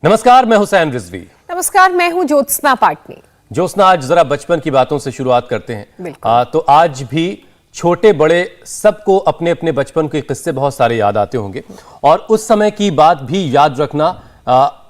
नमस्कार, मैं हुसैन रिजवी। नमस्कार, मैं हूं ज्योत्सना पाटनी। ज्योत्सना, आज जरा बचपन की बातों से शुरुआत करते हैं। तो आज भी छोटे बड़े सबको अपने अपने बचपन के किस्से बहुत सारे याद आते होंगे और उस समय की बात भी याद रखना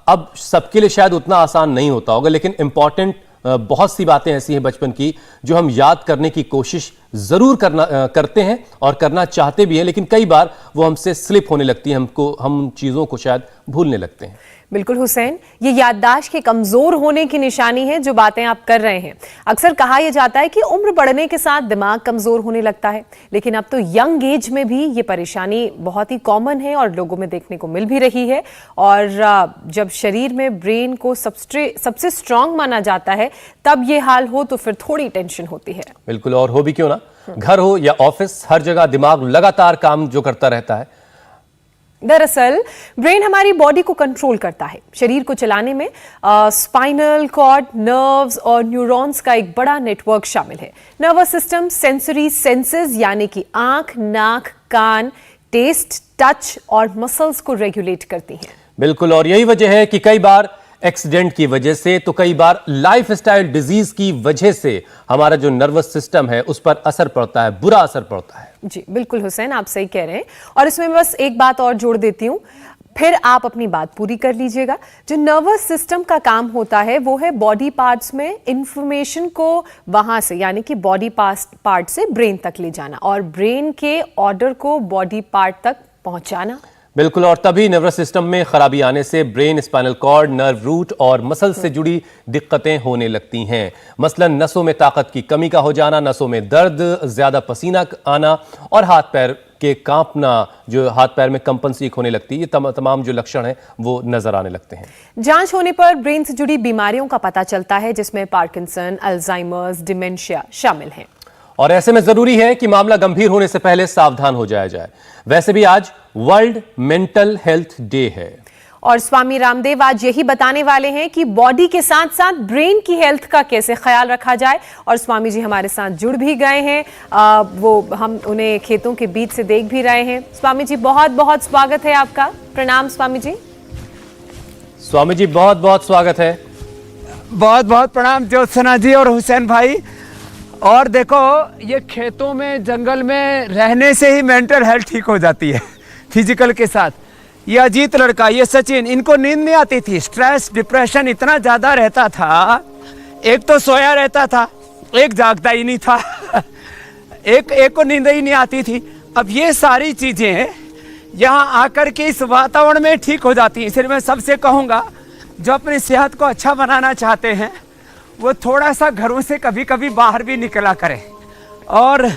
अब सबके लिए शायद उतना आसान नहीं होता होगा, लेकिन इंपॉर्टेंट बहुत सी बातें ऐसी हैं बचपन की जो हम याद करने की कोशिश जरूर करते हैं और करना चाहते भी हैं, लेकिन कई बार वो हमसे स्लिप होने लगती है, हम चीजों को शायद भूलने लगते हैं। बिल्कुल हुसैन, ये याददाश्त के कमजोर होने की निशानी है जो बातें आप कर रहे हैं। अक्सर कहा यह जाता है कि उम्र बढ़ने के साथ दिमाग कमजोर होने लगता है, लेकिन अब तो यंग एज में भी ये परेशानी बहुत ही कॉमन है और लोगों में देखने को मिल भी रही है। और जब शरीर में ब्रेन को सबसे स्ट्रांग माना जाता है तब ये हाल हो तो फिर थोड़ी टेंशन होती है। बिल्कुल, और हो भी क्यों ना, घर हो या ऑफिस, हर जगह दिमाग लगातार काम जो करता रहता है। दरअसल ब्रेन हमारी बॉडी को कंट्रोल करता है। शरीर को चलाने में स्पाइनल कॉर्ड, नर्व्स और न्यूरॉन्स का एक बड़ा नेटवर्क शामिल है। नर्वस सिस्टम सेंसरी सेंसेस यानी कि आंख, नाक, कान, टेस्ट, टच और मसल्स को रेगुलेट करती हैं। बिल्कुल, और यही वजह है कि कई बार एक्सीडेंट की वजह से तो कई बार लाइफस्टाइल डिजीज की वजह से हमारा जो नर्वस सिस्टम है उस पर असर पड़ता है, बुरा असर पड़ता है। जी बिल्कुल हुसैन, आप सही कह रहे हैं। और इसमें बस एक बात और जोड़ देती हूं, फिर आप अपनी बात पूरी कर लीजिएगा। जो नर्वस सिस्टम का काम होता है वो है बॉडी पार्ट्स में इंफॉर्मेशन को वहां से यानी कि बॉडी पार्ट से ब्रेन तक ले जाना और ब्रेन के ऑर्डर को बॉडी पार्ट तक पहुंचाना। बिल्कुल, और तभी नर्वस सिस्टम में खराबी आने से brain, spinal cord, nerve root और मसल से जुड़ी दिक्कतें होने लगती हैं। मसलन नसों में ताकत की कमी का हो जाना, नसों में दर्द, ज्यादा पसीना आना और हाथ पैर के कांपना, जो हाथ पैर में कंपन सीख होने लगती है, ये तमाम जो लक्षण हैं वो नजर आने लगते हैं। जांच होने पर ब्रेन से जुड़ी बीमारियों का पता चलता है जिसमें पार्किंसन, अल्जाइमर्स, डिमेंशिया शामिल हैं। और ऐसे में जरूरी है कि मामला गंभीर होने से पहले सावधान हो जाया जाए। वैसे भी आज वर्ल्ड मेंटल हेल्थ डे है और स्वामी रामदेव आज यही बताने वाले हैं कि बॉडी के साथ साथ ब्रेन की हेल्थ का कैसे ख्याल रखा जाए। और स्वामी जी हमारे साथ जुड़ भी गए हैं, वो हम उन्हें खेतों के बीच से देख भी रहे हैं। स्वामी जी बहुत बहुत स्वागत है आपका। प्रणाम स्वामी जी। स्वामी जी बहुत बहुत स्वागत है। बहुत बहुत प्रणाम ज्योत्सना जी और हुसैन भाई। और देखो, ये खेतों में, जंगल में रहने से ही मेंटल हेल्थ ठीक हो जाती है फिजिकल के साथ। ये अजीत लड़का, ये सचिन, इनको नींद नहीं आती थी। स्ट्रेस, डिप्रेशन इतना ज़्यादा रहता था, एक तो सोया रहता था, एक जागता ही नहीं था एक को नींद ही नहीं आती थी। अब ये सारी चीज़ें यहाँ आकर के इस वातावरण में ठीक हो जाती हैं। इसलिए मैं सबसे कहूँगा जो अपनी सेहत को अच्छा बनाना चाहते हैं वो थोड़ा सा घरों से कभी कभी बाहर भी निकला करें और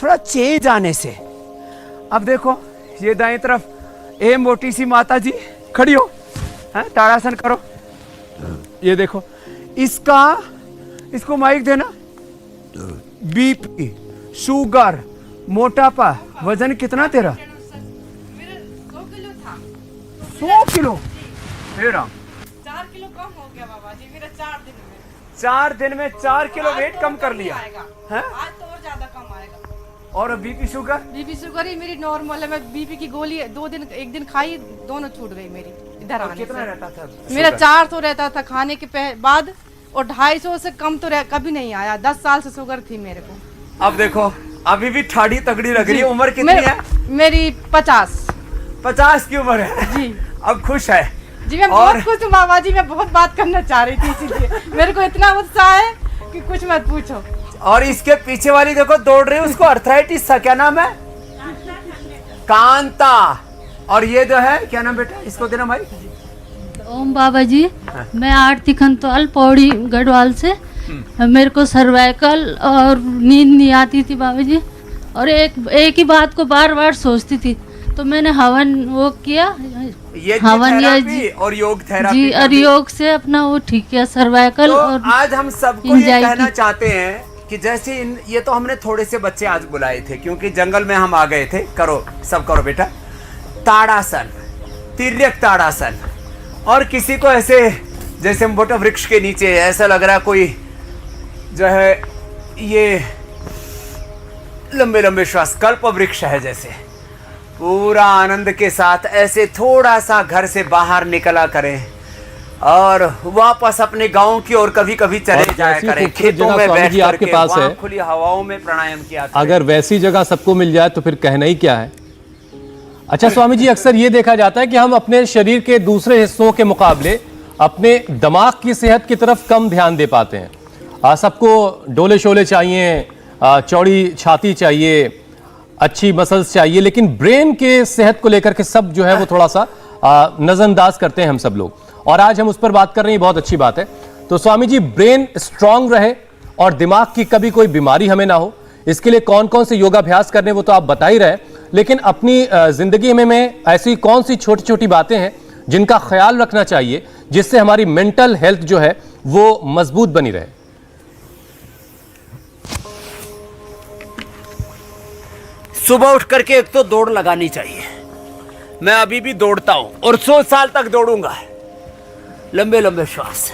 थोड़ा चेंज आने से। अब देखो, ये दाएं तरफ ये मोटी सी माता जी खड़ी हो, ताड़ासन करो। ये देखो, इसको माइक देना। बीपी, शुगर, मोटापा, वजन कितना तेरा? 100 किलो था। 100 किलो तेरा? 4 किलो कम हो गया बाबा जी मेरा 4 दिन में। 4 दिन में 4 किलो वेट कम कर लिया है? आज तो और ज्यादा कम आएगा। और बीपी शुगर? बीपी शुगर ही मेरी नॉर्मल है। मैं बीपी की गोली 1 दिन खाई, दोनों छूट गई मेरी इधर आने कितना से। रहता था? मेरा 400 रहता था खाने के बाद और 250 से कम तो कभी नहीं आया। 10 साल से शुगर थी मेरे को। अब देखो, अभी भी ठाड़ी तगड़ी लग रही है। उम्र कितनी है? मेरी 50 की उम्र है जी। अब खुश है जी मैं बहुत खुश हूँ बाबा जी। मैं बहुत बात करना चाह रही थी, इसीलिए मेरे को इतना उत्साह है कि कुछ मत पूछो। और इसके पीछे वाली देखो दौड़ रही है, उसको अर्थराइटिस था, क्या नाम है? कांता। और ये जो है, क्या नाम बेटा, इसको देना भाई। ओम बाबा जी, मैं आरती खंतवाल, पौड़ी गढ़वाल से। मेरे को सर्वाइकल और नींद नहीं आती थी बाबा जी, और एक ही बात को बार बार सोचती थी। तो मैंने हवन वो किया, हवन थेरेपी और योग थेरेपी जी, और योग से अपना वो ठीक किया सर्वाइकल। तो और आज हम सबको ये कहना चाहते हैं कि जैसे ये तो हमने थोड़े से बच्चे आज बुलाए थे क्योंकि जंगल में हम आ गए थे। करो, सब करो बेटा। ताड़ासन, तिर्यक ताड़ासन। और किसी को ऐसे जैसे हम बोटा वृक्ष के नीचे, ऐसा लग रहा कोई जो है ये लंबे लंबे श्वास, कल्प वृक्ष है जैसे, पूरा आनंद के साथ ऐसे थोड़ा सा घर से बाहर निकला करें। और वापस अपने गांव की ओर कभी कभी चले जाया ऐसी करें, खूबसूरत खेतों जगह में स्वामी बैठ जी आपके करके पास वहाँ है। खुली हवाओं में प्राणायाम किया करें। अगर वैसी जगह सबको मिल जाए तो फिर कहना ही क्या है। अच्छा स्वामी जी, अक्सर ये देखा जाता है कि हम अपने शरीर के दूसरे हिस्सों के मुकाबले अपने दिमाग की सेहत की तरफ कम ध्यान दे पाते हैं। सबको डोले शोले चाहिए, चौड़ी छाती चाहिए, अच्छी मसल्स चाहिए, लेकिन ब्रेन के सेहत को लेकर के सब जो है वो थोड़ा सा नजरअंदाज करते हैं हम सब लोग, और आज हम उस पर बात कर रहे हैं। बहुत अच्छी बात है। तो स्वामी जी, ब्रेन स्ट्रांग रहे और दिमाग की कभी कोई बीमारी हमें ना हो, इसके लिए कौन कौन से योगाभ्यास करने वो तो आप बता ही रहे, लेकिन अपनी जिंदगी में ऐसी कौन सी छोटी छोटी बातें हैं जिनका ख्याल रखना चाहिए जिससे हमारी मेंटल हेल्थ जो है वो मजबूत बनी रहे। सुबह उठ करके एक तो दौड़ लगानी चाहिए। मैं अभी भी दौड़ता हूं और 100 साल तक दौड़ूंगा। लंबे लंबे श्वास,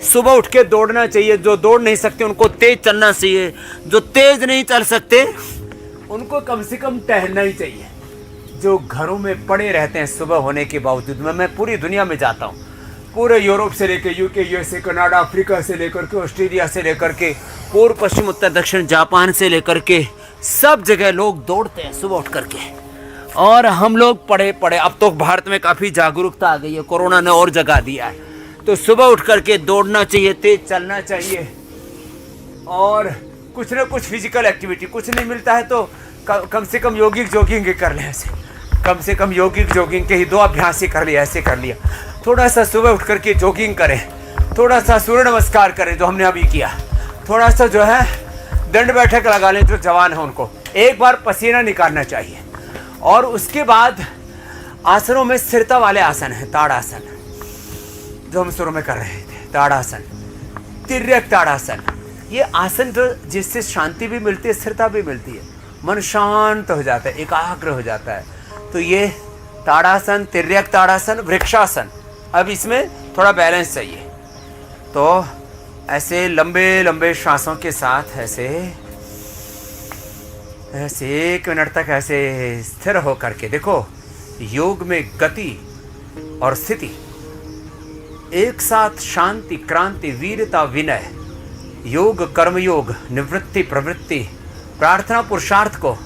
सुबह उठ के दौड़ना चाहिए। जो दौड़ नहीं सकते उनको तेज चलना चाहिए, जो तेज नहीं चल सकते उनको कम से कम टहलना ही चाहिए। जो घरों में पड़े रहते हैं सुबह होने के बावजूद, मैं पूरी दुनिया में जाता हूँ, पूरे यूरोप से लेकर यूके, यूएसए, कनाडा, अफ्रीका से लेकर के ऑस्ट्रेलिया से लेकर के पूर्व पश्चिम उत्तर दक्षिण जापान से लेकर के सब जगह लोग दौड़ते हैं सुबह उठ करके। और हम लोग पढ़े पढ़े, अब तो भारत में काफ़ी जागरूकता आ गई है, कोरोना ने और जगा दिया है। तो सुबह उठ करके दौड़ना चाहिए, तेज चलना चाहिए, और कुछ ना कुछ फिजिकल एक्टिविटी। कुछ नहीं मिलता है तो कम से कम यौगिक जॉगिंग कर लें। ऐसे कम से कम यौगिक जॉगिंग के ही 2 अभ्यास ही कर लिया, ऐसे कर लिया। थोड़ा सा सुबह उठ करके जॉगिंग करें, थोड़ा सा सूर्य नमस्कार करें जो हमने अभी किया, थोड़ा सा जो है दंड बैठक लगा लें। जो जवान है उनको एक बार पसीना निकालना चाहिए। और उसके बाद आसनों में स्थिरता वाले आसन है, ताड़ासन, जो हम शुरू में कर रहे थे, ताड़ासन, तिर्यक ताड़ासन। ये आसन जो जिससे शांति भी मिलती है, स्थिरता भी मिलती है, मन शांत हो जाता है, एकाग्र हो जाता है। तो ये ताड़ासन, तिर्यक ताड़ासन, वृक्षासन। अब इसमें थोड़ा बैलेंस चाहिए, तो ऐसे लंबे लंबे श्वासों के साथ ऐसे 1 मिनट तक ऐसे स्थिर हो करके देखो। योग में गति और स्थिति एक साथ, शांति, क्रांति, वीरता, विनय, योग, कर्मयोग, निवृत्ति, प्रवृत्ति, प्रार्थना, पुरुषार्थ को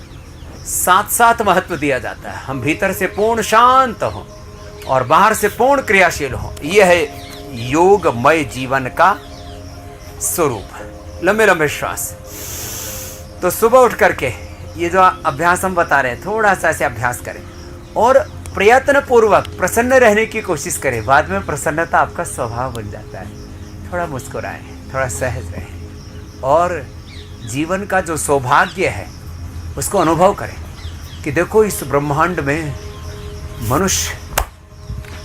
साथ साथ महत्व दिया जाता है। हम भीतर से पूर्ण शांत हों और बाहर से पूर्ण क्रियाशील हों, यह है योगमय जीवन का स्वरूप। लंबे लंबे श्वास। तो सुबह उठ करके ये जो अभ्यास हम बता रहे हैं, थोड़ा सा ऐसे अभ्यास करें और प्रयत्न पूर्वक प्रसन्न रहने की कोशिश करें। बाद में प्रसन्नता आपका स्वभाव बन जाता है। थोड़ा मुस्कुराएं, थोड़ा सहज रहें और जीवन का जो सौभाग्य है उसको अनुभव करें कि देखो इस ब्रह्मांड में मनुष्य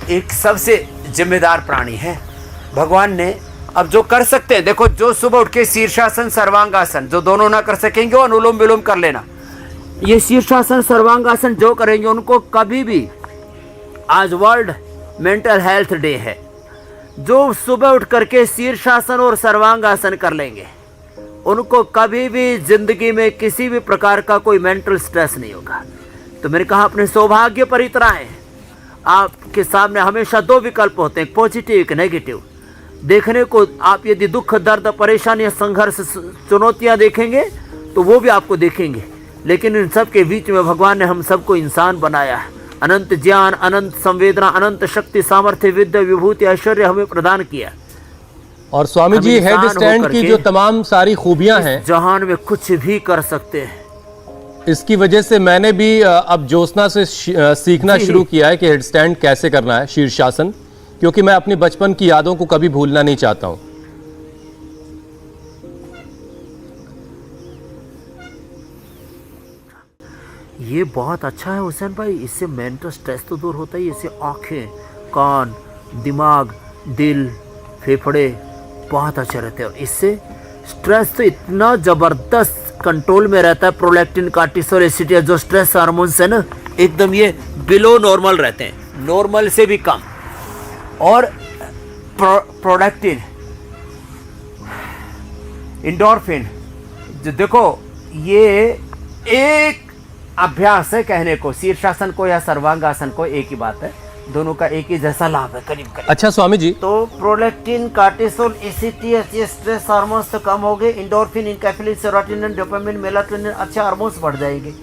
एक सबसे जिम्मेदार प्राणी है। भगवान ने अब जो कर सकते हैं, देखो, जो सुबह उठ के शीर्षासन, सर्वांगासन, जो दोनों ना कर सकेंगे वो अनुलोम विलोम कर लेना। ये शीर्षासन, सर्वांगासन जो करेंगे उनको कभी भी, आज वर्ल्ड मेंटल हेल्थ डे है, जो सुबह उठ करके शीर्षासन और सर्वांगासन कर लेंगे उनको कभी भी जिंदगी में किसी भी प्रकार का कोई मेंटल स्ट्रेस नहीं होगा। तो मैंने कहा अपने सौभाग्य पर इतराएं। आपके सामने हमेशा 2 विकल्प होते हैं, पॉजिटिव, एक नेगेटिव। देखने को आप यदि दुख, दर्द, परेशानी, संघर्ष, चुनौतियां देखेंगे तो वो भी आपको देखेंगे, लेकिन इन सब के बीच में भगवान ने हम सबको इंसान बनाया है। अनंत ज्ञान, अनंत संवेदना, अनंत शक्ति, सामर्थ्य, विद्या, विभूति, ऐश्वर्य हमें प्रदान किया। और स्वामी जी, हेड स्टैंड की जो तमाम सारी खूबियां हैं, जहान में कुछ भी कर सकते हैं। इसकी वजह से मैंने भी अब ज्योत्सना से सीखना शुरू किया है कि हेड स्टैंड कैसे करना है, शीर्षासन, क्योंकि मैं अपने बचपन की यादों को कभी भूलना नहीं चाहता हूं। ये बहुत अच्छा है हुसैन भाई, इससे मेंटल स्ट्रेस तो दूर होता ही, इससे आंखें, कान, दिमाग, दिल, फेफड़े बहुत अच्छे रहते हैं। इससे स्ट्रेस तो इतना ज़बरदस्त कंट्रोल में रहता है। प्रोलैक्टिन, कार्टिसोल, एसिटिया जो स्ट्रेस हार्मोन्स है ना, एकदम ये बिलो नॉर्मल रहते हैं, नॉर्मल से भी कम। और प्रोडक्टिन, इंडोर्फिन, जो देखो ये एक अभ्यास है कहने को, शीर्षासन को या सर्वांगासन को एक ही बात है। दोनों का एक ही जैसा लाभ है करीब करीब। अच्छा स्वामी जी, तो प्रोलैक्टिन, कार्टिसोल, एसीटीएच, ये स्ट्रेस हार्मोन्स तो कम हो गए, इंडोर्फिन, इनकैफिलिन, सेरोटोनिन, डोपामिन, मेलाटोनिन, अच्छे हार्मोन्स बढ़ जाएंगे।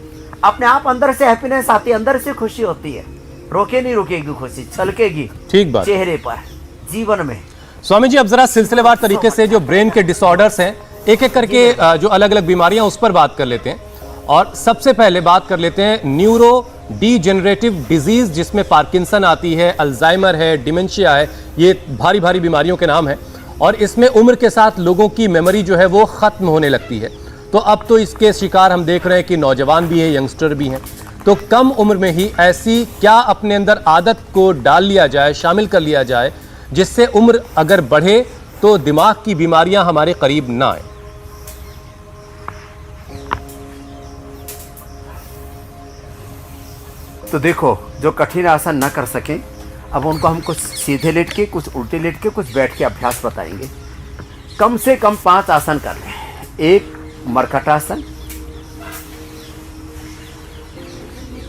अपने आप अंदर से हैप्पीनेस आती है, अंदर से खुशी होती है, रोके नहीं रुकेगी खुशी, छलकेगी ठीक बात। चेहरे पर, जीवन में। स्वामी जी अब जरा सिलसिलेवार तरीके से जो ब्रेन के डिसऑर्डर्स हैं, एक एक करके जो अलग अलग बीमारियां उस पर बात कर लेते हैं। और सबसे पहले बात कर लेते हैं न्यूरो डीजेनरेटिव डिजीज, जिसमें पार्किंसन आती है, अल्जाइमर है, डिमेंशिया है, ये भारी भारी बीमारियों के नाम है। और इसमें उम्र के साथ लोगों की मेमोरी जो है वो खत्म होने लगती है। तो अब तो इसके शिकार हम देख रहे हैं कि नौजवान भी है, यंगस्टर भी हैं। तो कम उम्र में ही ऐसी क्या अपने अंदर आदत को डाल लिया जाए, शामिल कर लिया जाए, जिससे उम्र अगर बढ़े तो दिमाग की बीमारियां हमारे करीब ना आए? तो देखो, जो कठिन आसन न कर सकें, अब उनको हम कुछ सीधे लेट के, कुछ उल्टे लेट के, कुछ बैठ के अभ्यास बताएंगे। कम से कम 5 आसन कर लें। एक मरकटासन,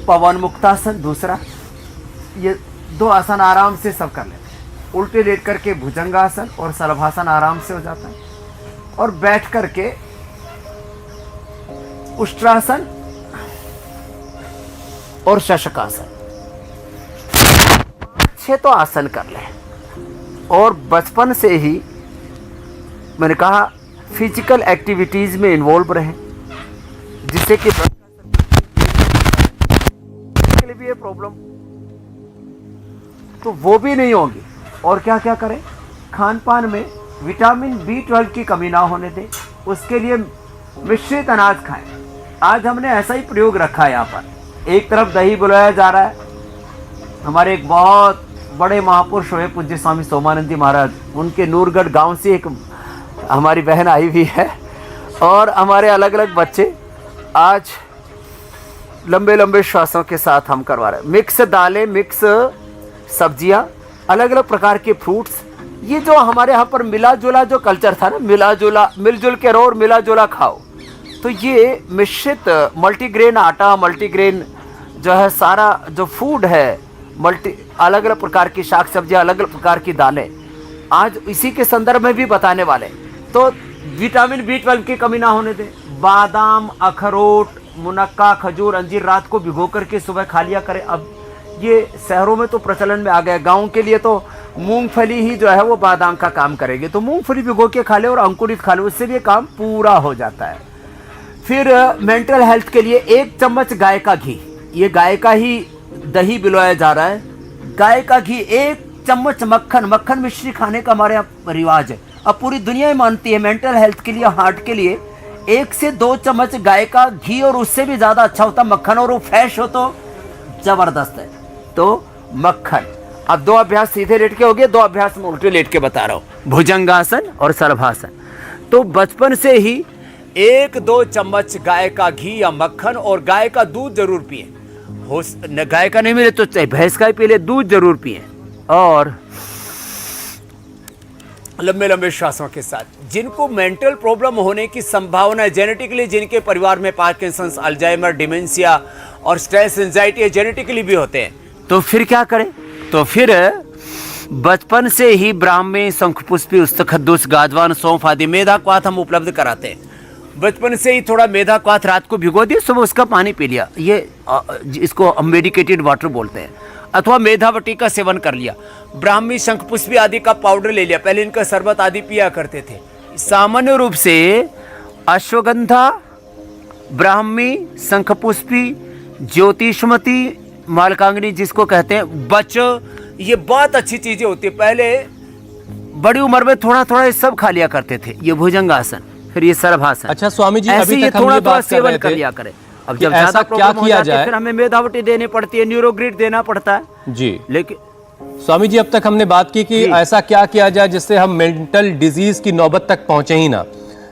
पवन मुक्तासन दूसरा, ये 2 आसन आराम से सब कर लेते हैं। उल्टे लेट करके भुजंगासन और शलभासन आराम से हो जाता है। और बैठ करके उष्ट्रासन और शशकासन, 6 तो आसन कर लें। और बचपन से ही मैंने कहा फिजिकल एक्टिविटीज में इन्वॉल्व रहें, जिससे कि के लिए भी ये प्रॉब्लम तो वो भी नहीं होगी। और क्या क्या करें, खान पान में विटामिन B12 की कमी ना होने दें, उसके लिए मिश्रित अनाज खाएं। आज हमने ऐसा ही प्रयोग रखा है। यहाँ पर एक तरफ दही बुलाया जा रहा है, हमारे एक बहुत बड़े महापुरुष हुए पूज्य स्वामी सोमानंद जी महाराज, उनके नूरगढ़ गांव से एक हमारी बहन आई हुई है, और हमारे अलग अलग बच्चे आज लंबे लंबे श्वासों के साथ हम करवा रहे हैं। मिक्स दालें, मिक्स सब्जियां, अलग अलग प्रकार के फ्रूट्स, ये जो हमारे यहाँ पर मिला जुला जो कल्चर था ना, मिलजुल के रहो और मिला जुला खाओ, तो ये मिश्रित मल्टीग्रेन आटा, मल्टीग्रेन जो है सारा जो फूड है, अलग अलग प्रकार की शाक सब्जियां, अलग अलग प्रकार की दालें, आज इसी के संदर्भ में भी बताने वाले। तो विटामिन B12 की कमी ना होने दें। बादाम, अखरोट, मुनक्का, खजूर, अंजीर रात को भिगो करके सुबह खा लिया करें। अब ये शहरों में तो प्रचलन में आ गया, गाँव के लिए तो मूंगफली ही जो है वो बादाम का काम करेगी। तो मूंगफली भिगो के खा ले और अंकुरित खा ले, उससे भी काम पूरा हो जाता है। फिर मेंटल हेल्थ के लिए 1 चम्मच गाय का घी, ये गाय का ही दही बिलोया जा रहा है, गाय का घी, 1 चम्मच मक्खन मिश्री खाने का हमारे यहाँ रिवाज है। अब पूरी दुनिया ही मानती है मेंटल हेल्थ के लिए, हार्ट के लिए 1 से 2 चम्मच गाय का घी, और उससे भी ज्यादा अच्छा होता मक्खन, और वो फ्रेश हो तो जबरदस्त है। तो मक्खन। अब 2 अभ्यास सीधे लेट के हो गए, 2 अभ्यास में उल्टे लेट के बता रहा हूं, भुजंगासन और शलभासन। तो बचपन से ही 1-2 चम्मच गाय का घी या मक्खन, और गाय का दूध जरूर पिए। गाय का नहीं मिले तो चाहे भैंस का ही पी ले, दूध जरूर पिए। और लंबे लंबे श्वासों के साथ। जिनको मेंटल प्रॉब्लम होने की संभावना है, जेनेटिकली जिनके परिवार में पार्किंसंस, अल्जाइमर, डिमेंशिया और स्ट्रेस, एंजाइटी जेनेटिकली भी होते हैं, तो फिर क्या करें? तो फिर बचपन से ही ब्राह्मी, शंखपुष्पी, उस्तखद्दूस, गाजवान, सौंफ आदि मेधा क्वाथ हम उपलब्ध कराते हैं। बचपन से ही थोड़ा मेधा क्वाथ रात को भिगो दिया, सुबह उसका पानी पी लिया, ये इसको मेडिकेटेड वाटर बोलते हैं। अथवा मेधावटी का सेवन कर लिया, ब्राह्मी, शंखपुष्पी आदि का पाउडर ले लिया, पहले इनका शरबत आदि पिया करते थे। सामान्य रूप से अश्वगंधा, ब्राह्मी, शंखपुष्पी, ज्योतिषमती, मालकांगनी जिसको कहते हैं, बच, ये बहुत अच्छी चीजें होती है। पहले बड़ी उम्र में थोड़ा थोड़ा ये सब खा लिया करते थे। ये भुजंगासन, फिर ये शलभासन। अच्छा स्वामी जी, अभी तक हम ये बात सेवन कर लिया करें। अब जब ऐसा क्या किया जाए, फिर हमें मेधावटी देनी पड़ती है, न्यूरोग्रिड देना पड़ता है जी। लेकिन स्वामी जी अब तक हमने बात की कि ऐसा क्या किया जाए जिससे हम मेंटल डिजीज की नौबत तक पहुंचे ही ना।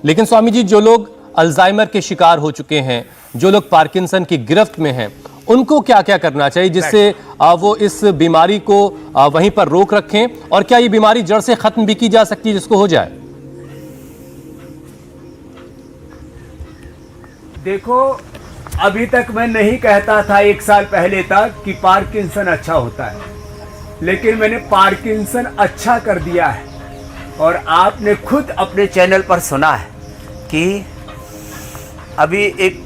लेकिन स्वामी जी, जो लोग अल्जाइमर के शिकार हो चुके हैं, जो लोग पार्किंसन की गिरफ्त में हैं, उनको क्या क्या करना चाहिए जिससे वो इस बीमारी को वहीं पर रोक रखें? और क्या ये बीमारी जड़ से खत्म भी की जा सकती है जिसको हो जाए? देखो, अभी तक मैं नहीं कहता था 1 साल पहले तक कि पार्किंसन अच्छा होता है। लेकिन मैंने पार्किंसन अच्छा कर दिया है। और आपने खुद अपने चैनल पर सुना है कि अभी एक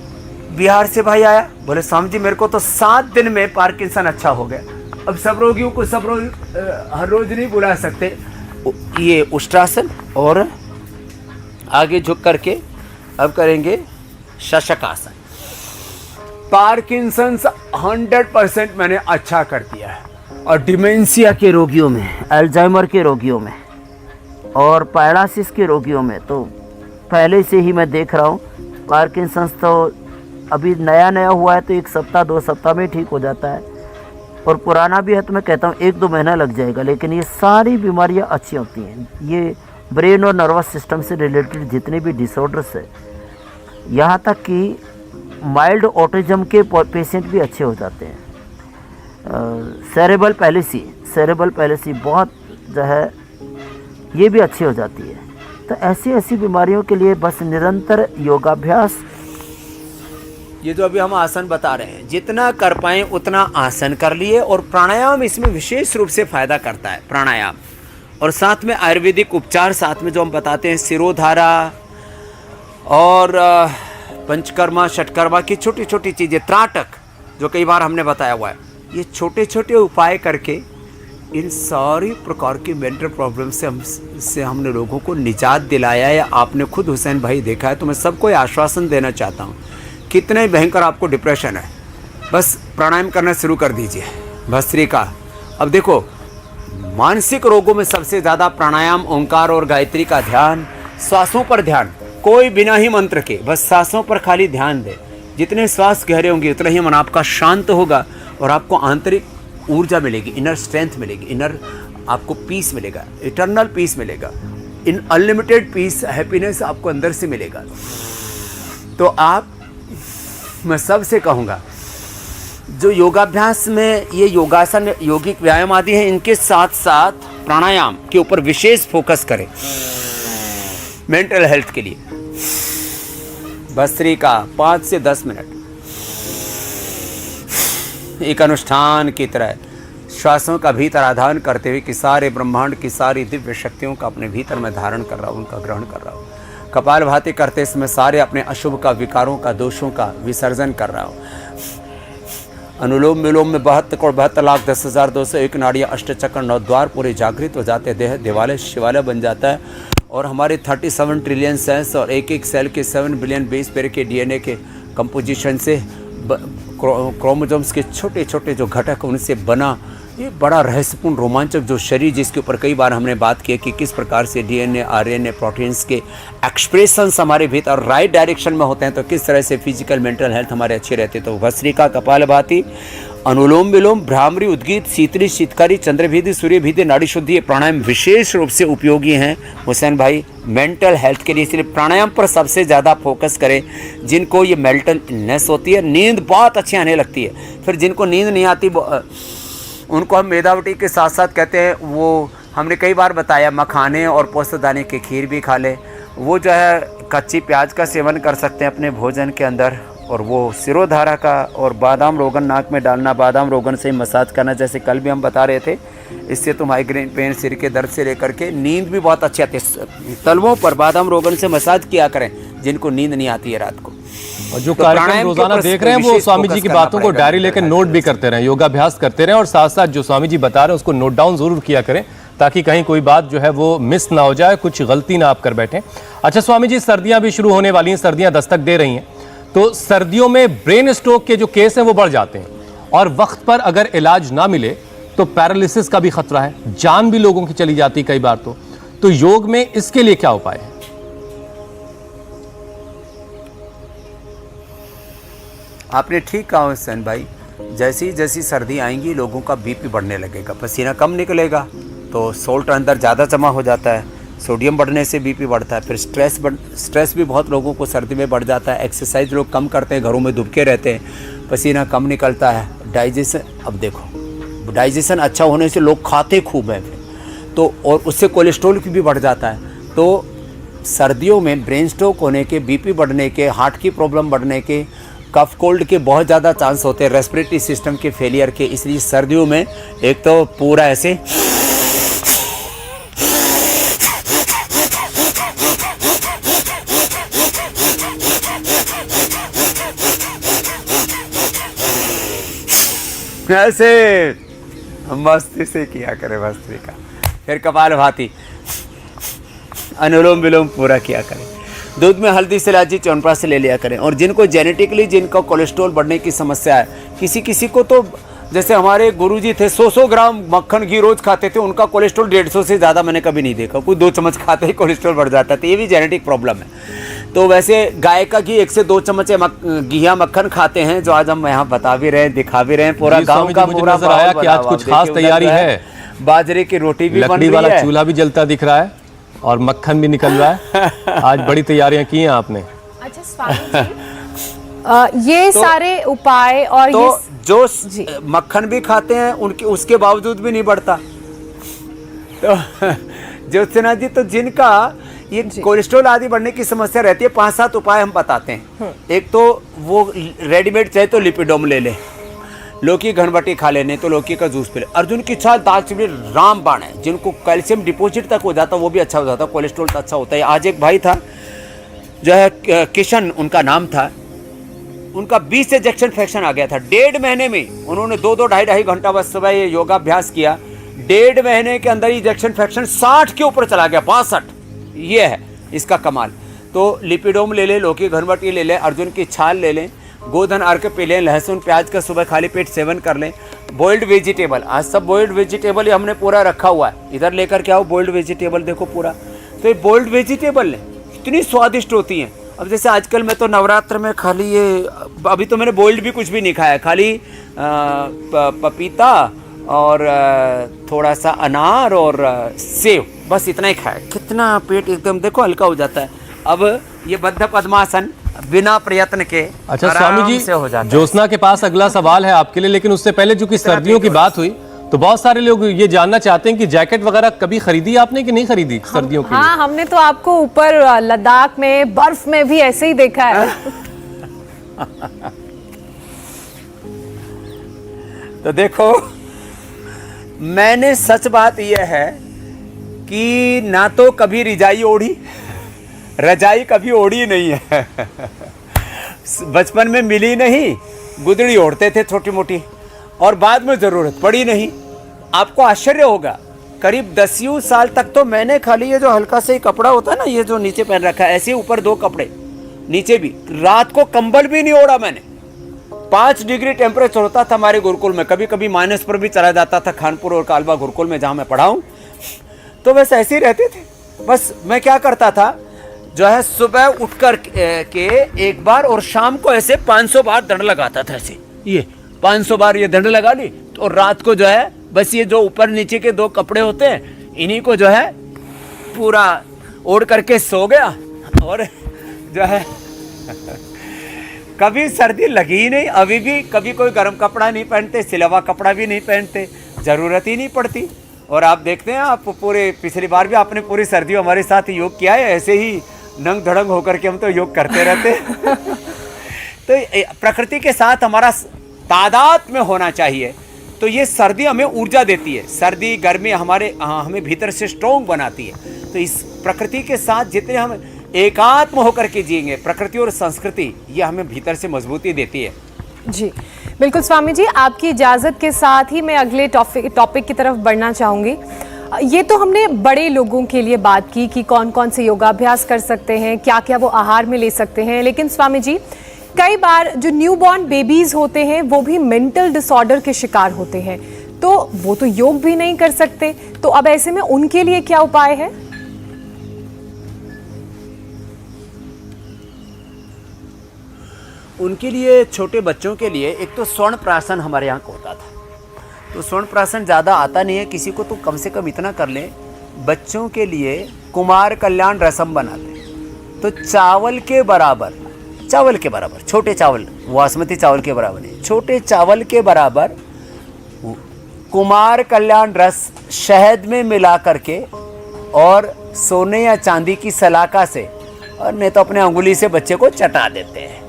बिहार से भाई आया, बोले स्वामी जी मेरे को तो 7 दिन में पार्किंसन अच्छा हो गया। अब सब रोगियों को सब रोज हर रोज नहीं बुला सकते। ये उष्ट्रासन और आगे झुक करके अब करेंगे शशकासन। पार्किंसंस 100% मैंने अच्छा कर दिया है। और डिमेंशिया के रोगियों में, अल्जाइमर के रोगियों में और पैरालिसिस के रोगियों में तो पहले से ही मैं देख रहा हूँ। पार्किंसंस तो अभी नया नया हुआ है तो 1 सप्ताह 2 सप्ताह में ठीक हो जाता है, और पुराना भी है तो मैं कहता हूँ 1-2 महीना लग जाएगा। लेकिन ये सारी बीमारियाँ अच्छी होती हैं। ये ब्रेन और नर्वस सिस्टम से रिलेटेड जितने भी डिसऑर्डर्स है, यहाँ तक कि माइल्ड ऑटिज्म के पेशेंट भी अच्छे हो जाते हैं। सेरेब्रल पैलिसी बहुत जो है ये भी अच्छी हो जाती है। तो ऐसी बीमारियों के लिए बस निरंतर योगाभ्यास, ये जो अभी हम आसन बता रहे हैं जितना कर पाएँ उतना आसन कर लिए। और प्राणायाम इसमें विशेष रूप से फ़ायदा करता है, प्राणायाम। और साथ में आयुर्वेदिक उपचार साथ में जो हम बताते हैं, सिरोधारा और पंचकर्मा षटकर्मा की छोटी छोटी चीज़ें, त्राटक जो कई बार हमने बताया हुआ है, ये छोटे छोटे उपाय करके इन सारी प्रकार की मेंटल प्रॉब्लम से हमने लोगों को निजात दिलाया है। आपने खुद हुसैन भाई देखा है। तो मैं सबको आश्वासन देना चाहता हूँ, कितने भयंकर आपको डिप्रेशन है, बस प्राणायाम करना शुरू कर दीजिए भस्त्रिका। अब देखो, मानसिक रोगों में सबसे ज़्यादा प्राणायाम, ओंकार और गायत्री का ध्यान, श्वासों पर ध्यान, कोई बिना ही मंत्र के, बस सांसों पर खाली ध्यान दे। जितने श्वास गहरे होंगे उतना ही मन आपका शांत होगा और आपको आंतरिक ऊर्जा मिलेगी, इनर स्ट्रेंथ मिलेगी, इनर आपको पीस मिलेगा, इटर्नल पीस मिलेगा, इन अनलिमिटेड पीस, हैप्पीनेस आपको अंदर से मिलेगा। तो आप, मैं सबसे कहूँगा जो योगाभ्यास में ये योगासन, यौगिक व्यायाम आदि हैं, इनके साथ साथ प्राणायाम के ऊपर विशेष फोकस करें मेंटल हेल्थ के लिए। भस्त्रिका 5 से 10 मिनट एक अनुष्ठान की तरह श्वासों का भीतर आधान करते हुए कि सारे ब्रह्मांड की सारी दिव्य शक्तियों का अपने भीतर में धारण कर रहा हूँ, उनका ग्रहण कर रहा हूँ। कपालभाति करते समय सारे अपने अशुभ का, विकारों का, दोषों का विसर्जन कर रहा हूँ। अनुलोम विलोम में 72,72,10,201 नाड़ियाँ, अष्टचक्र, 9 द्वार पूरे जागृत हो जाते, देह देवालय शिवालय बन जाता है। और हमारे 37 ट्रिलियन सेल्स और एक एक सेल के 7 बिलियन बेस पेयर के डीएनए के कंपोजिशन से, क्रोमोसोम्स के छोटे छोटे जो घटक उनसे बना ये बड़ा रहस्यपूर्ण रोमांचक जो शरीर, जिसके ऊपर कई बार हमने बात की कि किस प्रकार से डीएनए, आरएनए, प्रोटीन्स के एक्सप्रेशंस हमारे भीतर राइट डायरेक्शन में होते हैं, तो किस तरह से फिजिकल मेंटल हेल्थ हमारे अच्छी रहती है। तो भस्त्रिका, कपालभाति, अनुलोम विलोम, भ्रामरी, उद्गीत, शीतली, शीतकारी, चंद्रभेदी, सूर्यभेदी, नाड़ी शुद्धि, ये प्राणायाम विशेष रूप से उपयोगी हैं हुसैन भाई मेंटल हेल्थ के लिए। इसलिए प्राणायाम पर सबसे ज़्यादा फोकस करें। जिनको ये मेंटल इलनेस होती है, नींद बहुत अच्छी आने लगती है, फिर जिनको नींद नहीं आती उनको हम मेदावटी के साथ साथ कहते हैं, वो हमने कई बार बताया, मखाने और पोस्तदाने की खीर भी खा लें। वो जो है कच्ची प्याज का सेवन कर सकते हैं अपने भोजन के अंदर। और वो सिरोधारा का और बादाम रोगन नाक में डालना, बादाम रोगन से मसाज करना, जैसे कल भी हम बता रहे थे। इससे तो माइग्रेन पेन, सिर के दर्द से लेकर के नींद भी बहुत अच्छी आती है। तलवों पर बादाम रोगन से मसाज किया करें जिनको नींद नहीं आती है रात को। और जो कार्यक्रम रोजाना देख रहे हैं वो स्वामी जी की बातों को डायरी लेकर नोट भी करते रहें, योगाभ्यास करते रहें, और साथ साथ जो स्वामी जी बता रहे हैं उसको नोट डाउन जरूर किया करें, ताकि कहीं कोई बात जो है वो मिस ना हो जाए, कुछ गलती ना आप कर बैठें। अच्छा स्वामी जी, सर्दियां भी शुरू होने वाली हैं, सर्दियां दस्तक दे रही हैं, तो सर्दियों में ब्रेन स्ट्रोक के जो केस हैं वो बढ़ जाते हैं, और वक्त पर अगर इलाज ना मिले तो पैरालिसिस का भी खतरा है, जान भी लोगों की चली जाती कई बार। तो योग में इसके लिए क्या उपाय है? आपने ठीक कहा हुसैन भाई, जैसी जैसी सर्दी आएंगी लोगों का बीपी बढ़ने लगेगा, पसीना कम निकलेगा तो सोल्ट अंदर ज़्यादा जमा हो जाता है, सोडियम बढ़ने से बीपी बढ़ता है, फिर स्ट्रेस भी बहुत लोगों को सर्दी में बढ़ जाता है। एक्सरसाइज लोग कम करते हैं, घरों में दुबके रहते हैं, पसीना कम निकलता है। डाइजेशन, अब देखो डाइजेशन अच्छा होने से लोग खाते खूब हैं तो, और उससे कोलेस्ट्रॉल भी बढ़ जाता है। तो सर्दियों में ब्रेन स्ट्रोक होने के, बीपी बढ़ने के, हार्ट की प्रॉब्लम बढ़ने के, कफ कोल्ड के बहुत ज़्यादा चांस होते हैं, रेस्पिरेटरी सिस्टम के फेलियर के। इसलिए सर्दियों में एक तो पूरा ऐसे ऐसे मस्ती से किया करें, मस्ती का। फिर कपालभाति, अनुलोम विलोम पूरा किया करें। दूध में हल्दी से इलायची च्यवनप्राश से ले लिया करें। और जिनको जेनेटिकली जिनका कोलेस्ट्रॉल बढ़ने की समस्या है, किसी किसी को तो जैसे हमारे गुरुजी थे 100 ग्राम मक्खन घी रोज खाते थे, उनका कोलेस्ट्रॉल 150 से ज़्यादा मैंने कभी नहीं देखा। कोई 2 चम्मच खाते ही कोलेस्ट्रॉल बढ़ जाता था, ये भी जेनेटिक प्रॉब्लम है। तो वैसे गाय का घी 1 से 2 चम्मच घिया मक्खन खाते हैं, जो आज हम यहाँ बता भी रहे हैं, दिखा भी रहे हैं। पूरा गाँव का पूरा आया कि आज कुछ खास तैयारी है। बाजरे की रोटी भी बन रही है, लकड़ी वाला चूल्हा भी जलता दिख रहा है और मक्खन भी निकल रहा है। आज बड़ी तैयारियां की हैं आपने। अच्छा स्वामी जी, ये सारे उपाय और तो ये जो मक्खन भी खाते हैं उनके उसके बावजूद भी नहीं बढ़ता। तो ज्योत्सना जी, तो जिनका ये कोलेस्ट्रॉल आदि बढ़ने की समस्या रहती है, 5-7 उपाय हम बताते हैं। एक तो वो रेडीमेड चाहे तो लिपिडोम ले ले, लौकी घनबटी खा लेने तो लौकी का जूस पी ले। अर्जुन की छाल, दालचीनी, रामबाण है, जिनको कैल्शियम डिपॉजिट तक हो जाता वो भी अच्छा हो जाता, कोलेस्ट्रॉल तो अच्छा होता है। आज एक भाई था जो है किशन उनका नाम था, उनका 20 इंजेक्शन फ्रैक्शन आ गया था। 1.5 महीने में उन्होंने 2-2 ढाई घंटा बस सुबह ये योगाभ्यास किया। 1.5 महीने के अंदर इंजेक्शन फ्रैक्शन 60 के ऊपर चला गया, 62। ये है इसका कमाल। तो लिपिडोम ले ले, लौकी घनबटी ले ले, अर्जुन की छाल ले लें, गोधन अर्क पी लें, लहसुन प्याज का सुबह खाली पेट सेवन कर लें। बॉइल्ड वेजिटेबल, आज सब बॉइल्ड वेजिटेबल ही हमने पूरा रखा हुआ है। इधर लेकर के आओ बॉइल्ड वेजिटेबल, देखो पूरा। तो ये बॉइल्ड वेजिटेबल लें, इतनी स्वादिष्ट होती हैं। अब जैसे आजकल मैं तो नवरात्र में खाली ये, अभी तो मैंने बॉइल्ड भी कुछ भी नहीं खाया, खाली पपीता और थोड़ा सा अनार और सेव, बस इतना ही खाया। कितना पेट एकदम देखो हल्का हो जाता है। अब ये बद्ध पद्मासन बिना प्रयत्न के अच्छा स्वामी जी, से हो जाता है। ज्योत्सना के पास अगला सवाल है आपके लिए, लेकिन उससे पहले चूंकि सर्दियों की बात हुई तो बहुत सारे लोग ये जानना चाहते हैं कि जैकेट वगैरह कभी खरीदी आपने कि नहीं खरीदी सर्दियों के लिए? हाँ, हमने तो आपको ऊपर लद्दाख में बर्फ में भी ऐसे ही देखा है। तो देखो, मैंने सच बात यह है कि ना तो कभी रजाई ओढ़ी, रजाई कभी ओढ़ी नहीं है। बचपन में मिली नहीं, गुदड़ी ओढ़ते थे छोटी मोटी, और बाद में जरूरत पड़ी नहीं। आपको आश्चर्य होगा, करीब 10 साल तक तो मैंने खाली ये जो हल्का सा ही कपड़ा होता है ना, ये जो नीचे पहन रखा है, ऐसे ऊपर 2 कपड़े, नीचे भी। रात को कंबल भी नहीं ओढ़ा मैंने। 5 डिग्री टेम्परेचर होता था हमारे गुरुकुल में, कभी कभी माइनस पर भी चला जाता था, खानपुर और कालबा गुरुकुल में जहाँ मैं पढ़ा हूँ। तो बस ऐसे ही रहते थे। बस मैं क्या करता था, जो है सुबह उठ कर के एक बार और शाम को ऐसे 500 बार दंड लगाता था। ऐसे ये 500 बार ये दंड लगा ली, तो रात को जो है बस ये जो ऊपर नीचे के 2 कपड़े होते हैं, इन्हीं को जो है पूरा ओढ़ करके सो गया। और जो है कभी सर्दी लगी ही नहीं। अभी भी कभी कोई गर्म कपड़ा नहीं पहनते, सिलवा कपड़ा भी नहीं पहनते, ज़रूरत ही नहीं पड़ती। और आप देखते हैं, आप पूरे पिछली बार भी आपने पूरी सर्दियों हमारे साथ योग किया है, ऐसे ही नंग धड़ंग होकर के हम तो योग करते रहते। तो प्रकृति के साथ हमारा तादाद में होना चाहिए। तो ये सर्दी हमें ऊर्जा देती है, सर्दी गर्मी हमें भीतर से स्ट्रॉन्ग बनाती है। तो इस प्रकृति के साथ जितने हम एकात्म होकर के जिएंगे, प्रकृति और संस्कृति ये हमें भीतर से मजबूती देती है। जी बिल्कुल स्वामी जी, आपकी इजाजत के साथ ही मैं अगले टॉपिक की तरफ बढ़ना चाहूंगी। ये तो हमने बड़े लोगों के लिए बात की कि कौन कौन से योगाभ्यास कर सकते हैं, क्या क्या वो आहार में ले सकते हैं। लेकिन स्वामी जी, कई बार जो न्यूबॉर्न बेबीज होते हैं वो भी मेंटल डिसऑर्डर के शिकार होते हैं, तो वो तो योग भी नहीं कर सकते। तो अब ऐसे में उनके लिए क्या उपाय है? उनके लिए, छोटे बच्चों के लिए एक तो स्वर्ण प्राशन हमारे यहाँ होता था। तो स्वर्ण प्राशन ज़्यादा आता नहीं है किसी को, तो कम से कम इतना कर लें, बच्चों के लिए कुमार कल्याण रसम बनाते। तो चावल के बराबर, छोटे चावल, बासमती चावल के बराबर नहीं, छोटे चावल के बराबर कुमार कल्याण रस शहद में मिला करके और सोने या चांदी की सलाखा से, और नहीं तो अपने अंगुली से बच्चे को चटा देते हैं।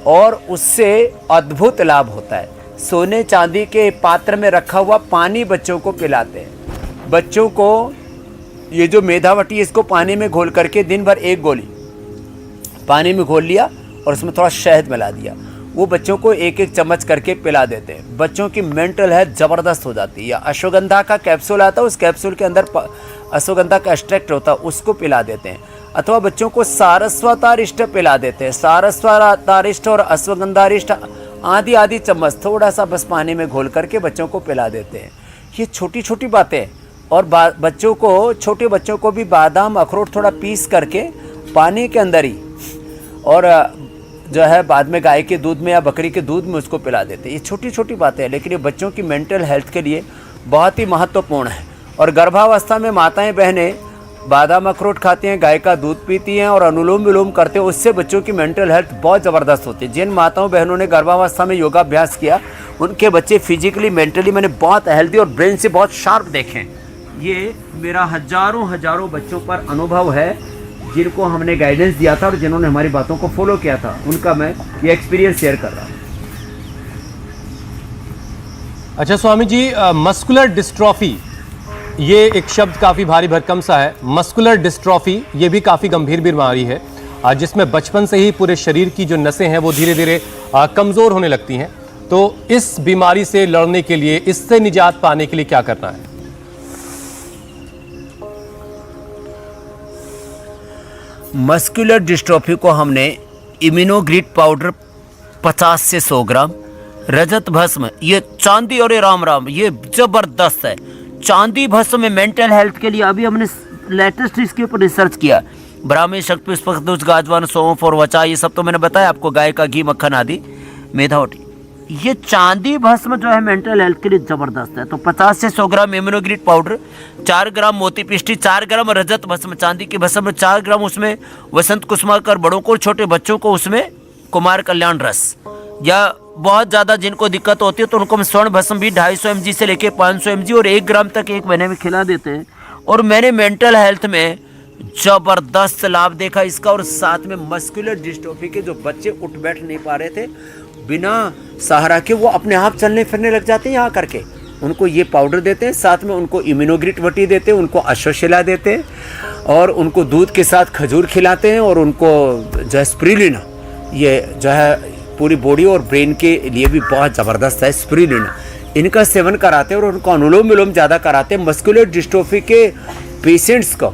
और उससे अद्भुत लाभ होता है। सोने चांदी के पात्र में रखा हुआ पानी बच्चों को पिलाते हैं। बच्चों को ये जो मेधावटी, इसको पानी में घोल करके दिन भर एक गोली पानी में घोल लिया और उसमें थोड़ा शहद मिला दिया, वो बच्चों को एक एक चम्मच करके पिला देते हैं। बच्चों की मेंटल हेल्थ ज़बरदस्त हो जाती है। या अश्वगंधा का कैप्सूल आता है, उस कैप्सूल के अंदर अश्वगंधा का एक्सट्रैक्ट होता है, उसको पिला देते हैं। अथवा बच्चों को सारस्वतारिष्ट पिला देते हैं। सारस्वतारिष्ट और अश्वगंधारिष्ट आधी चम्मच थोड़ा सा बस पानी में घोल करके बच्चों को पिला देते हैं। ये छोटी छोटी बातें। और बच्चों को, छोटे बच्चों को भी बादाम अखरोट थोड़ा पीस करके पानी के अंदर ही, और जो है बाद में गाय के दूध में या बकरी के दूध में उसको पिला देते हैं। ये छोटी छोटी बातें हैं, लेकिन ये बच्चों की मेंटल हेल्थ के लिए बहुत ही महत्वपूर्ण है। और गर्भावस्था में माताएं बहनें बादाम अखरोट खाती हैं, गाय का दूध पीती हैं और अनुलोम विलोम करते हैं, उससे बच्चों की मेंटल हेल्थ बहुत ज़बरदस्त होती है। जिन माताओं बहनों ने गर्भावस्था में योगाभ्यास किया, उनके बच्चे फिजिकली मेंटली मैंने बहुत हेल्दी और ब्रेन से बहुत शार्प देखे। ये मेरा हजारों बच्चों पर अनुभव है, जिनको हमने गाइडेंस दिया था और जिन्होंने हमारी बातों को फॉलो किया था, उनका मैं ये एक्सपीरियंस शेयर कर रहा हूँ। अच्छा स्वामी जी, मस्कुलर डिस्ट्रॉफी, ये एक शब्द काफ़ी भारी भरकम सा है। मस्कुलर डिस्ट्रॉफी ये भी काफ़ी गंभीर बीमारी है, जिसमें बचपन से ही पूरे शरीर की जो नसें हैं वो धीरे धीरे कमज़ोर होने लगती हैं। तो इस बीमारी से लड़ने के लिए, इससे निजात पाने के लिए क्या करना है? मस्कुलर डिस्ट्रॉफी को हमने इम्यूनोग्रिड पाउडर 50 से 100 ग्राम, रजत भस्म, ये चांदी और ये राम ये ज़बरदस्त है। चांदी भस्म में मेंटल हेल्थ के लिए अभी हमने लेटेस्ट इसके ऊपर रिसर्च किया। ब्राह्मी, शक्तिपुष्प, दूज, गाजवान, सौंफ और वचा, ये सब तो मैंने बताया आपको, गाय का घी, मक्खन आदि, मेधावटी। ये चांदी भस्म जो है मेंटल हेल्थ के लिए ज़बरदस्त है। तो 50 से 100 ग्राम इम्यूनोग्रिड पाउडर, 4 ग्राम मोती पिष्टी, 4 ग्राम रजत भस्म, चांदी की भस्म, 4 ग्राम उसमें वसंत कुसुमाकर, बड़ों को, छोटे बच्चों को उसमें कुमार कल्याण रस, या बहुत ज़्यादा जिनको दिक्कत होती है तो उनको हम स्वर्ण भस्म भी 250 mg से लेके 500 mg और 1 ग्राम तक 1 महीने में खिला देते हैं। और मैंने मेंटल हेल्थ में ज़बरदस्त लाभ देखा इसका। और साथ में मस्कुलर डिस्ट्रोफी के जो बच्चे उठ बैठ नहीं पा रहे थे, बिना सहारा के वो अपने आप चलने फिरने लग जाते हैं यहाँ करके, उनको ये पाउडर देते हैं। साथ में उनको इम्यूनोग्रिड वटी देते हैं, उनको अश्वशिला देते हैं, और उनको दूध के साथ खजूर खिलाते हैं, और उनको जो है स्प्रुलिना, ये जो है पूरी बॉडी और ब्रेन के लिए भी बहुत ज़बरदस्त है स्प्रुलिना, इनका सेवन कराते हैं और उनको अनुलोम विलोम ज़्यादा कराते हैं। मस्कुलर डिस्ट्रोफी के पेशेंट्स को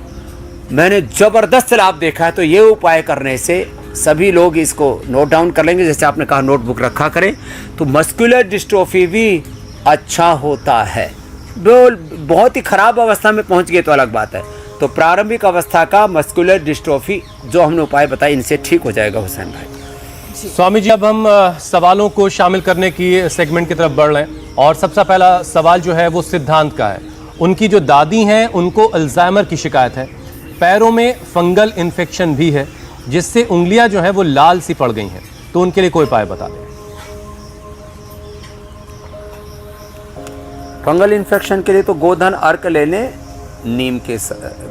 मैंने ज़बरदस्त लाभ देखा है। तो ये उपाय करने से सभी लोग इसको नोट डाउन कर लेंगे, जैसे आपने कहा नोटबुक रखा करें, तो मस्कुलर डिस्ट्रोफी भी अच्छा होता है। बहुत ही ख़राब अवस्था में पहुंच गए तो अलग बात है। तो प्रारंभिक अवस्था का मस्कुलर डिस्ट्रोफी जो हमने उपाय बताए, इनसे ठीक हो जाएगा हुसैन भाई। स्वामी जी, अब हम सवालों को शामिल करने की सेगमेंट की तरफ बढ़ रहे हैं, और सबसे पहला सवाल जो है वो सिद्धांत का है। उनकी जो दादी हैं उनको अल्जाइमर की शिकायत है, पैरों में फंगल इन्फेक्शन भी है, जिससे उंगलियां जो हैं वो लाल सी पड़ गई हैं, तो उनके लिए कोई उपाय बता दें। फंगल इन्फेक्शन के लिए तो गोधन अर्क ले लें नीम के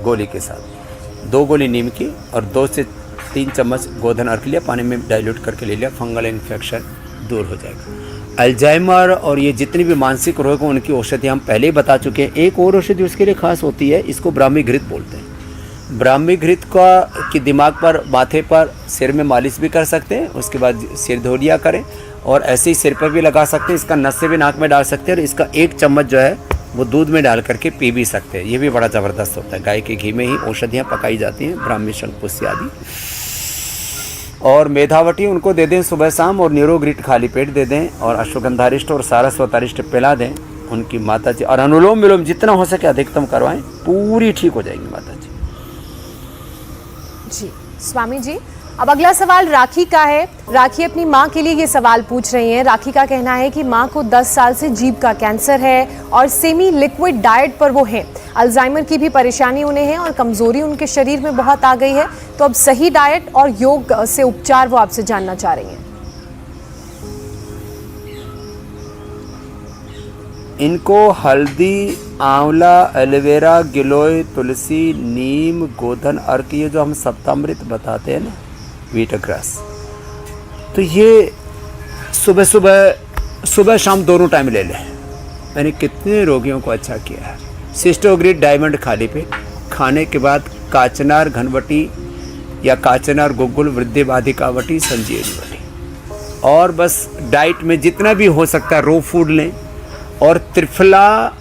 गोली के साथ, 2 गोली नीम की और 2 से 3 चम्मच गोधन अर्क लिया, पानी में डाइल्यूट करके ले लिया, फंगल इन्फेक्शन दूर हो जाएगा। अल्जाइमर और ये जितनी भी मानसिक रोग हैं उनकी औषधि हम पहले ही बता चुके हैं। एक और औषधि उसके लिए खास होती है, इसको ब्राह्मी घृत बोलते हैं। ब्राह्मी घृत का कि दिमाग पर, माथे पर, सिर में मालिश भी कर सकते हैं, उसके बाद सिर धो लिया करें, और ऐसे ही सिर पर भी लगा सकते हैं। इसका नस से भी नाक में डाल सकते हैं, और इसका 1 चम्मच जो है वो दूध में डाल करके पी भी सकते हैं। ये भी बड़ा ज़बरदस्त होता है। गाय के घी में ही औषधियाँ पकाई जाती हैं, ब्राह्मी, शंखपुष्य आदि। और मेधावटी उनको दे दें सुबह शाम, और न्यूरोग्रिट खाली पेट दे दें, और अश्वगंधारिष्ट और सारस्वतारिष्ट पिला दें उनकी माता जी। और अनुलोम विलोम जितना हो सके अधिकतम करवाएं, पूरी ठीक हो जाएंगी माता जी। जी स्वामी जी, अब अगला सवाल राखी का है। राखी अपनी माँ के लिए ये सवाल पूछ रही हैं। राखी का कहना है कि माँ को 10 साल से जीभ का कैंसर है और सेमी लिक्विड डाइट पर वो हैं। अल्जाइमर की भी परेशानी उन्हें है और कमजोरी उनके शरीर में बहुत आ गई है। तो अब सही डाइट और योग से उपचार वो आपसे जानना चाह रही हैं। इनको हल्दी, आंवला, एलोवेरा, गिलोय, तुलसी, नीम, गोधन अर्क, ये जो हम सप्तामृत बताते हैं ना, वीट ग्रास, तो ये सुबह शाम दोनों टाइम ले लें। मैंने कितने रोगियों को अच्छा किया है। सिस्टोग्रिड डायमंड खाली पे खाने के बाद काचनार घनवटी या काचनार गुग्गुल वृद्धि बाधिकावटी संजीवनी वटी, और बस डाइट में जितना भी हो सकता है रो फूड लें, और त्रिफला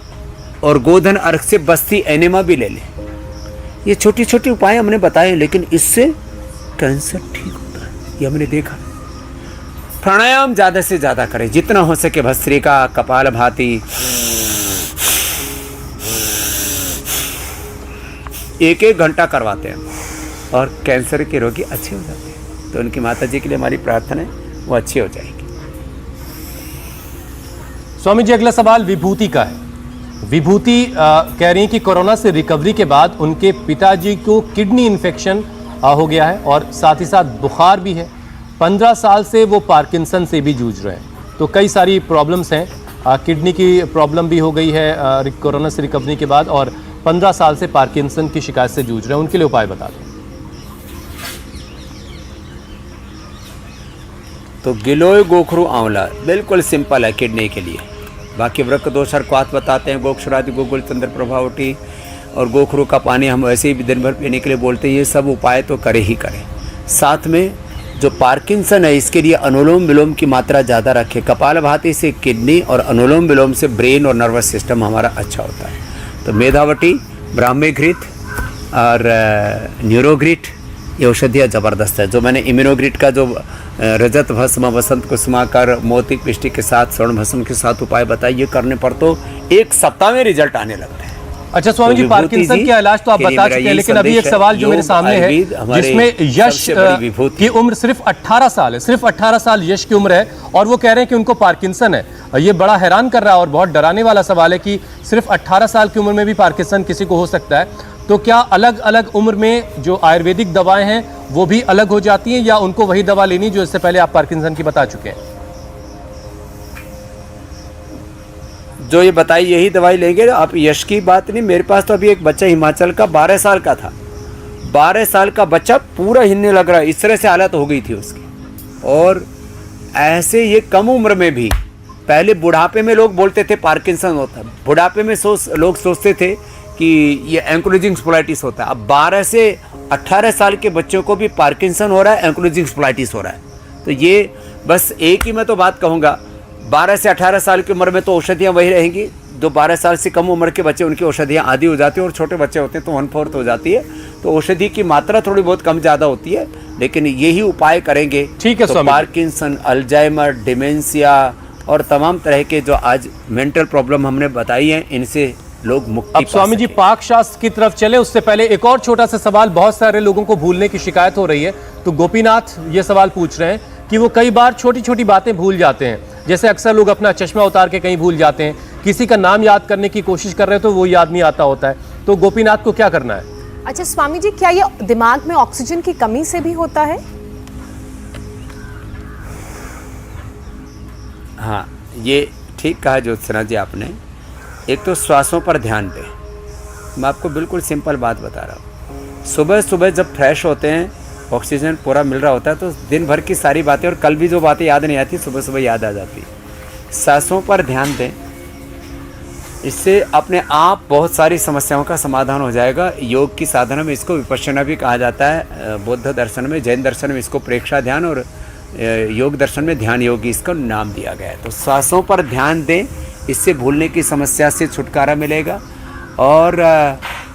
और गोधन अर्घ से बस्ती एनेमा भी ले लें। ये छोटी छोटी उपाय हमने बताए, लेकिन इससे कैंसर ठीक होता है, ये हमने देखा। प्राणायाम ज़्यादा से ज़्यादा करें, जितना हो सके भस्त्रिका, कपालभाति, 1-1 घंटा करवाते हैं और कैंसर के रोगी अच्छे हो जाते हैं। तो उनकी माता जी के लिए हमारी प्रार्थना है वो अच्छी हो जाएगी। स्वामी जी, अगला सवाल विभूति का है। विभूति कह रही हैं कि कोरोना से रिकवरी के बाद उनके पिताजी को किडनी इन्फेक्शन हो गया है और साथ ही साथ बुखार भी है। 15 साल से वो पार्किंसन से भी जूझ रहे हैं। तो कई सारी प्रॉब्लम्स हैं, किडनी की प्रॉब्लम भी हो गई है कोरोना से रिकवरी के बाद, और 15 साल से पार्किंसन की शिकायत से जूझ रहे हैं। उनके लिए उपाय बता दें। तो गिलोय गोखरू आंवला बिल्कुल सिंपल है किडनी के लिए। बाकी वृक्क दोष अर्कवात बताते हैं, गोक्षरादि गुग्गुल चंद्र प्रभावटी और गोखरू का पानी हम वैसे ही दिन भर पीने के लिए बोलते हैं। ये सब उपाय तो करे ही करें। साथ में जो पार्किंसन है इसके लिए अनुलोम विलोम की मात्रा ज़्यादा रखें। कपालभाति से किडनी और अनुलोम विलोम से ब्रेन और नर्वस सिस्टम हमारा अच्छा होता है। तो मेधावटी, ब्राह्मी घृत और न्यूरोग्रिट, ये औषधियाँ ज़बरदस्त है। जो मैंने इम्यूनोग्रिट का जो रजत भस्म, वसंत कुसुमाकर, मोती पिष्टी के साथ, स्वर्ण भस्म के साथ उपाय बताए, ये करने पर तो 1 सप्ताह में रिजल्ट आने लगते हैं। अच्छा स्वामी जी, पार्किंसन का इलाज तो आप बता चुके हैं, लेकिन अभी एक सवाल जो मेरे सामने है, जिसमें यश की उम्र सिर्फ 18 साल है, सिर्फ 18 साल यश की उम्र है, और वो कह रहे हैं कि उनको पार्किंसन है। ये बड़ा हैरान कर रहा है और बहुत डराने वाला सवाल है कि सिर्फ 18 साल की उम्र में भी पार्किंसन किसी को हो सकता है। तो क्या अलग अलग उम्र में जो आयुर्वेदिक दवाएं हैं वो भी अलग हो जाती हैं, या उनको वही दवा लेनी जो इससे पहले आप पार्किंसन की बता चुके हैं? जो ये बताई यही दवाई लेंगे आप। यश की बात नहीं, मेरे पास तो अभी एक बच्चा हिमाचल का 12 साल का था। 12 साल का बच्चा पूरा हिलने लग रहा है, इस तरह से हालत हो गई थी उसकी। और ऐसे ये कम उम्र में भी, पहले बुढ़ापे में लोग बोलते थे पार्किंसन होता है, बुढ़ापे में लोग सोचते थे कि ये एंकोलोजिंग स्पोलाइटिस होता है। अब 12 से 18 साल के बच्चों को भी पार्किंसन हो रहा है, एंकोलोजिंग स्पोलाइटिस हो रहा है। तो ये बस एक ही मैं तो बात कहूँगा, 12 से 18 साल की उम्र में तो औषधियाँ वही रहेंगी। जो 12 साल से कम उम्र के बच्चे, उनकी औषधियाँ आधी हो जाती हैं, और छोटे बच्चे होते हैं तो 1/4 हो जाती है। तो औषधि की मात्रा थोड़ी बहुत कम ज़्यादा होती है, लेकिन यही उपाय करेंगे। ठीक है। तो पार्किंसन, अल्जाइमर, डिमेंशिया और तमाम तरह के जो आज मेंटल प्रॉब्लम हमने बताई हैं, इनसे लोग मुक्ति। अब स्वामी जी पाक शास्त्र की तरफ चले, उससे पहले एक और छोटा सा सवाल। बहुत सारे लोगों को भूलने की शिकायत हो रही है, तो गोपीनाथ ये सवाल पूछ रहे हैं कि वो कई बार छोटी छोटी बातें भूल जाते हैं। जैसे अक्सर लोग अपना चश्मा उतार के कहीं भूल जाते हैं, किसी का नाम याद करने की कोशिश कर रहे हैं तो वो याद नहीं आता होता है। तो गोपीनाथ को क्या करना है? अच्छा स्वामी जी, क्या ये दिमाग में ऑक्सीजन की कमी से भी होता है? हाँ, ये ठीक कहा ज्योत्सना जी आपने। एक तो श्वासों पर ध्यान दें। मैं आपको बिल्कुल सिंपल बात बता रहा हूँ। सुबह सुबह जब फ्रेश होते हैं, ऑक्सीजन पूरा मिल रहा होता है, तो दिन भर की सारी बातें और कल भी जो बातें याद नहीं आती, सुबह सुबह याद आ जाती। सांसों पर ध्यान दें, इससे अपने आप बहुत सारी समस्याओं का समाधान हो जाएगा। योग की साधना में इसको विपश्यना भी कहा जाता है। बौद्ध दर्शन में, जैन दर्शन में इसको प्रेक्षा ध्यान, और योग दर्शन में ध्यान योगी इसका नाम दिया गया है। तो सांसों पर ध्यान दें, इससे भूलने की समस्या से छुटकारा मिलेगा। और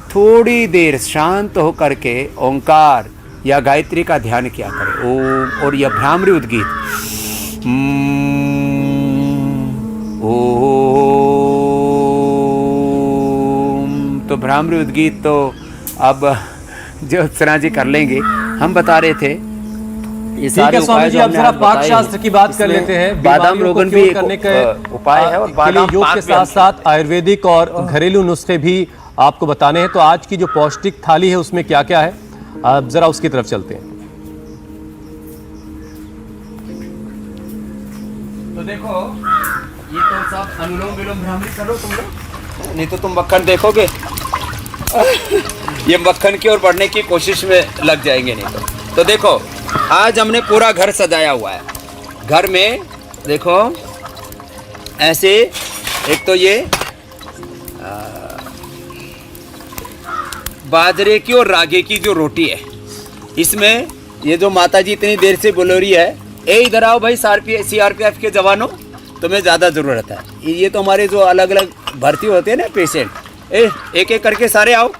थोड़ी देर शांत होकर के ओंकार या गायत्री का ध्यान किया करें। ओम, और यह भ्रामरी उद्गीत ओम। तो भ्रामरी उद्गीत तो अब ज्योत्सना जी कर लेंगे। हम बता रहे थे ये ठीक है स्वामी जी, अब जरा पाक शास्त्र की बात कर लेते हैं। बादाम रोगन भी करने का उपाय है, और बादाम योग के साथ साथ आयुर्वेदिक और घरेलू नुस्खे भी आपको बताने हैं। तो आज की जो पौष्टिक थाली है उसमें क्या क्या है, अब जरा उसकी तरफ चलते हैं। तो देखो, ये तो सब अनुलोम विलोम भ्रामरी करो तुम लोग, नहीं तो तुम मक्खन देखोगे। ये मक्खन की ओर बढ़ने की कोशिश में लग जाएंगे नहीं तो देखो, आज हमने पूरा घर सजाया हुआ है। घर में देखो ऐसे एक तो ये बाजरे की और रागे की जो रोटी है, इसमें ये जो माता जी इतनी देर से बोल रही है, ए इधर आओ भाई सीआरपीएफ के जवानों, तुम्हें ज़्यादा ज़रूरत है। ये तो हमारे जो अलग अलग भर्ती होते हैं ना पेशेंट, एक एक करके सारे आओ।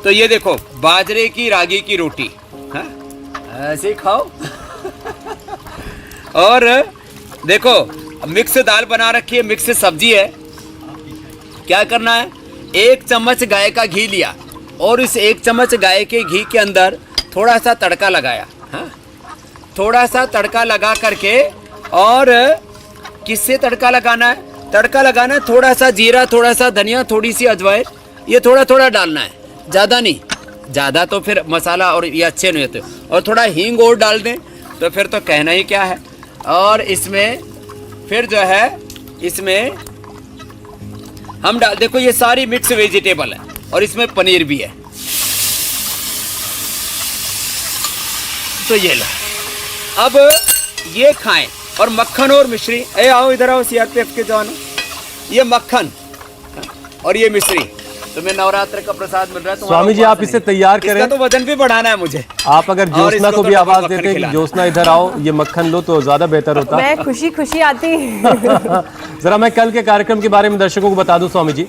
तो ये देखो बाजरे की रागी की रोटी, हाँ ऐसे ही खाओ। और देखो मिक्स दाल बना रखी है, मिक्स सब्जी है। क्या करना है, 1 चम्मच गाय का घी लिया और इस 1 चम्मच गाय के घी के अंदर थोड़ा सा तड़का लगाया, हाँ थोड़ा सा तड़का लगा करके, और किससे तड़का लगाना है, तड़का लगाना है थोड़ा सा जीरा, थोड़ा सा धनिया, थोड़ी सी अजवाइन, ये थोड़ा थोड़ा डालना है, ज़्यादा नहीं, ज़्यादा तो फिर मसाला और ये अच्छे नहीं होते। और थोड़ा हींग और डाल दें तो फिर तो कहना ही क्या है। और इसमें फिर जो है इसमें हम डाल, देखो ये सारी मिक्स वेजिटेबल है और इसमें पनीर भी है। तो ये लो, अब ये खाएं। और मक्खन और मिश्री, ए आओ इधर आओ सीआरपीएफ के जवानों, ये मक्खन और ये मिश्री तुम्हें नवरात्र का प्रसाद मिल रहा है। स्वामी जी आप इसे तैयार करें, इसका तो वजन भी बढ़ाना है मुझे। आप अगर ज्योत्सना को भी आवाज देते कि ज्योत्सना इधर आओ, ये मक्खन लो, तो ज्यादा बेहतर होता। मैं खुशी खुशी आती। जरा मैं कल के कार्यक्रम के बारे में दर्शकों को बता दूं स्वामी जी।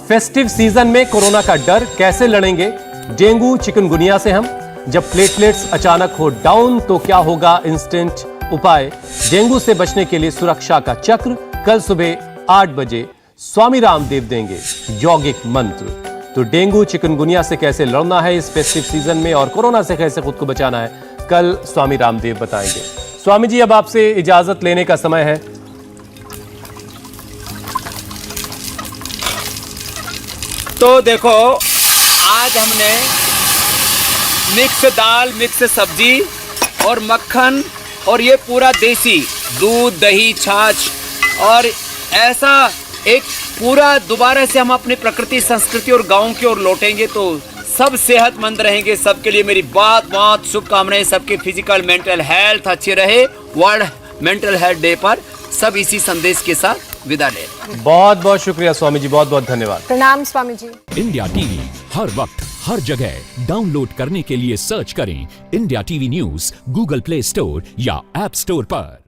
फेस्टिव सीजन में कोरोना का डर कैसे लड़ेंगे डेंगू चिकनगुनिया से हम, जब प्लेटलेट्स अचानक हो डाउन तो क्या होगा इंस्टेंट उपाय, डेंगू से बचने के लिए सुरक्षा का चक्र। कल सुबह 8 बजे स्वामी रामदेव देंगे यौगिक मंत्र। तो डेंगू चिकनगुनिया से कैसे लड़ना है इस फेस्टिव सीजन में और कोरोना से कैसे खुद को बचाना है, कल स्वामी रामदेव बताएंगे। स्वामी जी अब आपसे इजाजत लेने का समय है। तो देखो आज हमने मिक्स दाल, मिक्स सब्जी और मक्खन और ये पूरा देसी दूध, दही, छाछ, और ऐसा एक पूरा दोबारा से हम अपनी प्रकृति, संस्कृति और गांव की ओर लौटेंगे तो सब सेहतमंद रहेंगे। सबके लिए मेरी बहुत बहुत शुभकामनाएं। सबके फिजिकल मेंटल हेल्थ अच्छी रहे। वर्ल्ड मेंटल हेल्थ डे पर सब इसी संदेश के साथ विदा ले। बहुत बहुत शुक्रिया स्वामी जी, बहुत बहुत धन्यवाद। प्रणाम स्वामी जी। इंडिया टीवी हर वक्त हर जगह डाउनलोड करने के लिए सर्च करें India TV news Google play store या ऐप स्टोर पर।